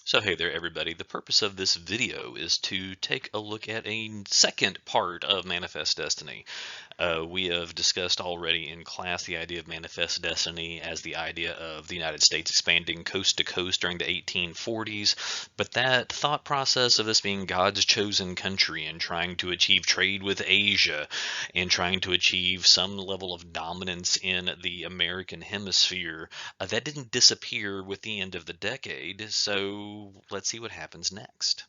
So hey there everybody, the purpose of this video is to take a look at a second part of Manifest Destiny. We have discussed already in class the idea of Manifest Destiny as the idea of the United States expanding coast to coast during the 1840s, but that thought process of this being God's chosen country and trying to achieve trade with Asia and trying to achieve some level of dominance in the American hemisphere, that didn't disappear with the end of the decade, so let's see what happens next.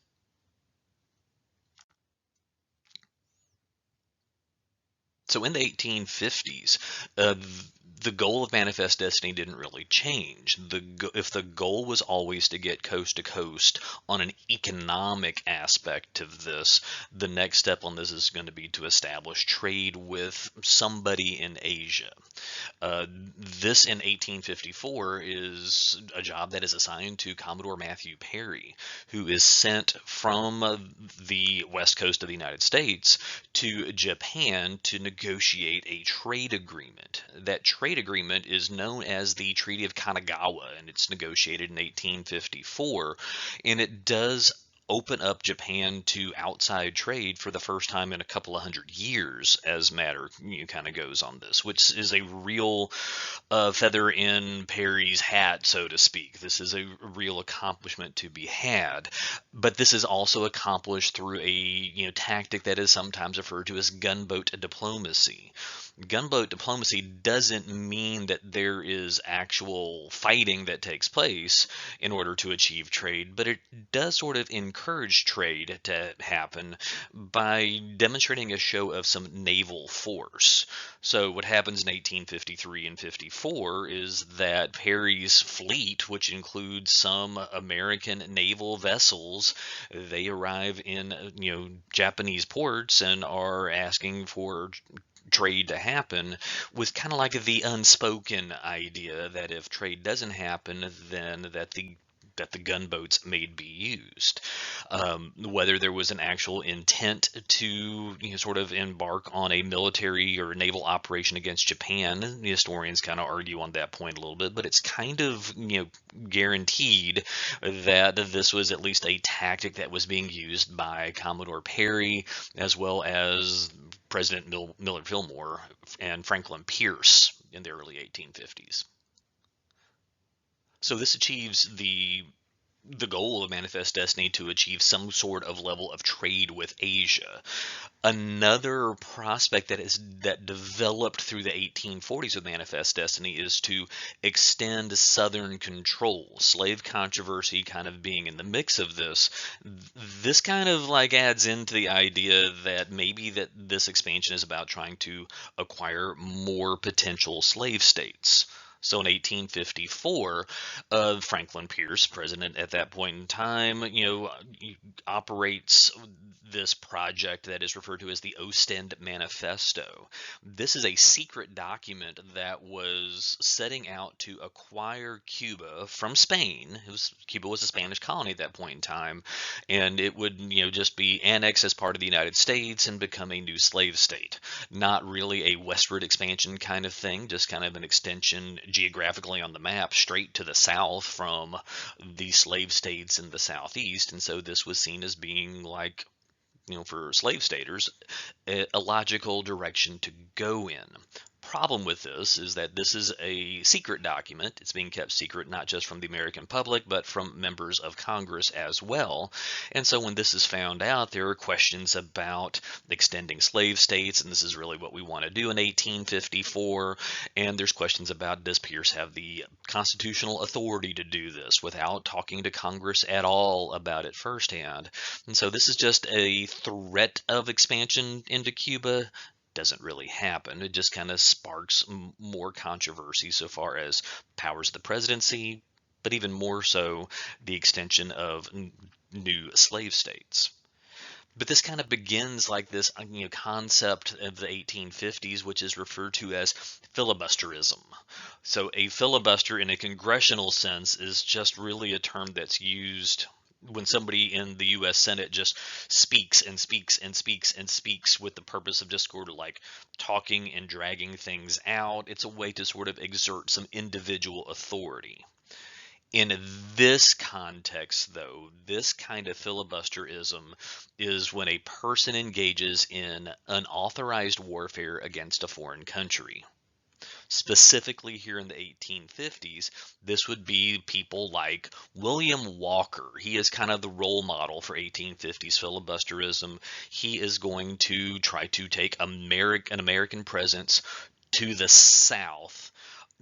So in the 1850s, the goal of Manifest Destiny didn't really change. If the goal was always to get coast to coast on an economic aspect of this, the next step on this is going to be to establish trade with somebody in Asia. This in 1854 is a job that is assigned to Commodore Matthew Perry, who is sent from the west coast of the United States to Japan to negotiate a trade agreement. That trade agreement is known as the Treaty of Kanagawa, and it's negotiated in 1854, and it does open up Japan to outside trade for the first time in a couple of hundred years, as matter kind of goes on this, which is a real feather in Perry's hat, so to speak. This is a real accomplishment to be had, but this is also accomplished through a tactic that is sometimes referred to as gunboat diplomacy. Gunboat diplomacy doesn't mean that there is actual fighting that takes place in order to achieve trade, but it does sort of encourage trade to happen by demonstrating a show of some naval force. So what happens in 1853 and 54 is that Perry's fleet, which includes some American naval vessels, they arrive in Japanese ports and are asking for trade to happen, with kind of like the unspoken idea that if trade doesn't happen, then that the gunboats may be used. Whether there was an actual intent to sort of embark on a military or naval operation against Japan, the historians kind of argue on that point a little bit, but it's kind of guaranteed that this was at least a tactic that was being used by Commodore Perry as well as President Millard Fillmore and Franklin Pierce in the early 1850s. So this achieves the goal of Manifest Destiny to achieve some sort of level of trade with Asia. Another prospect that developed through the 1840s with Manifest Destiny is to extend Southern control. Slave controversy kind of being in the mix of this. This kind of like adds into the idea that maybe that this expansion is about trying to acquire more potential slave states. So in 1854, Franklin Pierce, president at that point in time, operates this project that is referred to as the Ostend Manifesto. This is a secret document that was setting out to acquire Cuba from Spain. Cuba was a Spanish colony at that point in time, and it would, just be annexed as part of the United States and become a new slave state. Not really a westward expansion kind of thing, just kind of an extension geographically on the map straight to the south from the slave states in the southeast. And so this was seen as being like, for slave staters, a logical direction to go in. Problem with this is that this is a secret document. It's being kept secret not just from the American public, but from members of Congress as well. And so when this is found out, there are questions about extending slave states, and this is really what we want to do in 1854. And there's questions about, does Pierce have the constitutional authority to do this without talking to Congress at all about it firsthand? And so this is just a threat of expansion into Cuba. Doesn't really happen. It just kind of sparks more controversy so far as powers of the presidency, but even more so the extension of new slave states. But this kind of begins like this concept of the 1850s, which is referred to as filibusterism. So a filibuster in a congressional sense is just really a term that's used when somebody in the U.S. Senate just speaks and speaks and speaks and speaks with the purpose of just sort of like talking and dragging things out. It's a way to sort of exert some individual authority. In this context, though, this kind of filibusterism is when a person engages in unauthorized warfare against a foreign country. Specifically here in the 1850s, this would be people like William Walker. He is kind of the role model for 1850s filibusterism. He is going to try to take an American presence to the South,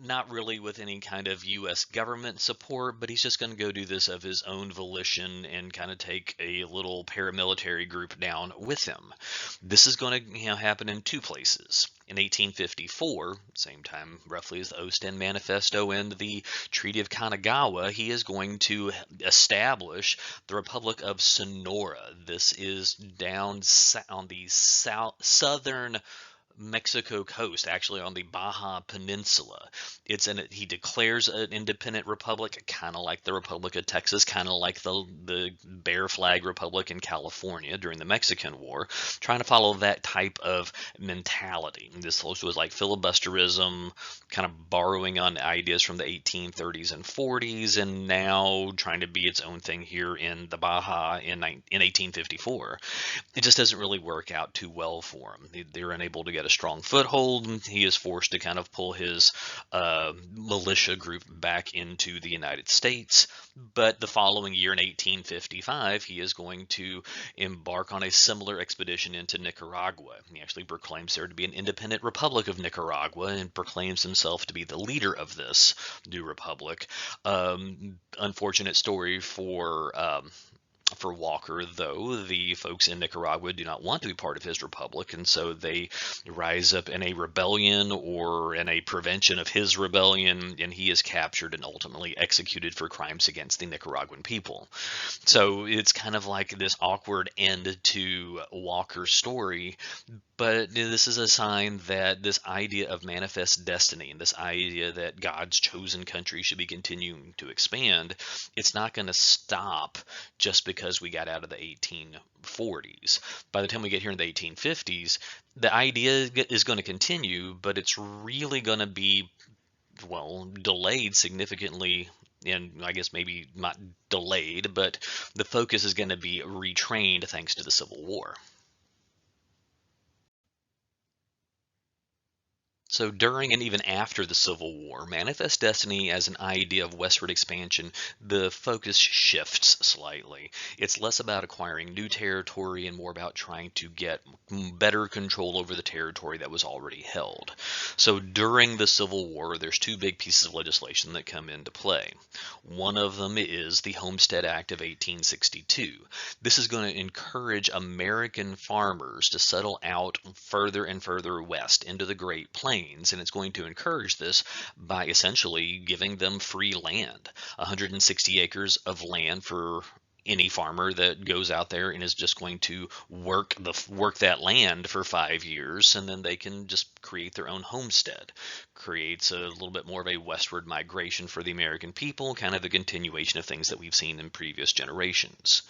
not really with any kind of U.S. government support, but he's just going to go do this of his own volition and kind of take a little paramilitary group down with him. This is going to happen in two places. In 1854, same time roughly as the Ostend Manifesto and the Treaty of Kanagawa, he is going to establish the Republic of Sonora. This is down on the southern Mexico coast, actually on the Baja Peninsula. He declares an independent republic, kind of like the Republic of Texas, kind of like the Bear Flag Republic in California during the Mexican War, trying to follow that type of mentality. This also was like filibusterism, kind of borrowing on ideas from the 1830s and 40s, and now trying to be its own thing here in the Baja in 1854. It just doesn't really work out too well for him. They're unable to get a strong foothold, and he is forced to kind of pull his militia group back into the United States. But the following year, in 1855, he is going to embark on a similar expedition into Nicaragua. He actually proclaims there to be an independent republic of Nicaragua and proclaims himself to be the leader of this new republic. Unfortunate story for Walker, though, the folks in Nicaragua do not want to be part of his republic, and so they rise up in a rebellion or in a prevention of his rebellion, and he is captured and ultimately executed for crimes against the Nicaraguan people. So it's kind of like this awkward end to Walker's story, but this is a sign that this idea of manifest destiny and this idea that God's chosen country should be continuing to expand, it's not going to stop just because we got out of the 1840s. By the time we get here in the 1850s, the idea is going to continue, but it's really going to be, well, delayed significantly. And I guess maybe not delayed, but the focus is going to be retrained thanks to the Civil War. So during and even after the Civil War, Manifest Destiny as an idea of westward expansion, the focus shifts slightly. It's less about acquiring new territory and more about trying to get better control over the territory that was already held. So during the Civil War, there's two big pieces of legislation that come into play. One of them is the Homestead Act of 1862. This is going to encourage American farmers to settle out further and further west into the Great Plains, and it's going to encourage this by essentially giving them free land, 160 acres of land for any farmer that goes out there and is just going to work that land for 5 years, and then they can just create their own homestead. Creates a little bit more of a westward migration for the American people, kind of a continuation of things that we've seen in previous generations.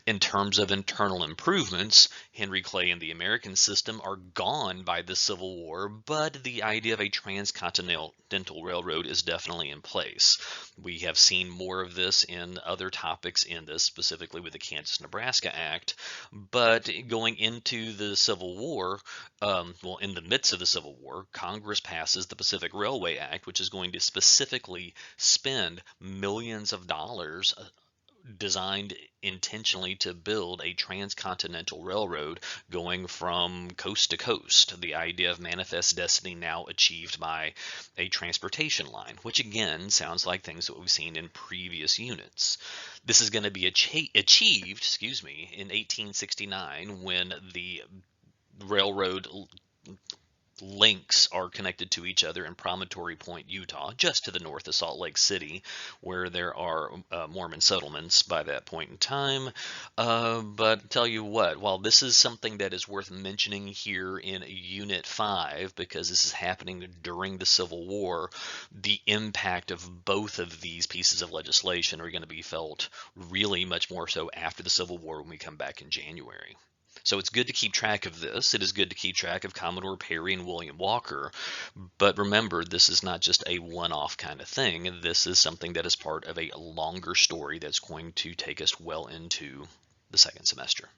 In terms of internal improvements, Henry Clay and the American system are gone by the Civil War, but the idea of a transcontinental railroad is definitely in place. We have seen more of this in other topics in this, specifically with the Kansas-Nebraska Act, but going into the Civil War, well, in the midst of the Civil War, Congress passes the Pacific Railway Act, which is going to specifically spend millions of dollars designed intentionally to build a transcontinental railroad going from coast to coast. The idea of manifest destiny now achieved by a transportation line, which again sounds like things that we've seen in previous units. This is going to be achieved, in 1869 when the railroad links are connected to each other in Promontory Point, Utah, just to the north of Salt Lake City, where there are Mormon settlements by that point in time. But tell you what, while this is something that is worth mentioning here in Unit 5, because this is happening during the Civil War, the impact of both of these pieces of legislation are going to be felt really much more so after the Civil War when we come back in January. So it's good to keep track of this. It is good to keep track of Commodore Perry and William Walker. But remember, this is not just a one-off kind of thing. This is something that is part of a longer story that's going to take us well into the second semester.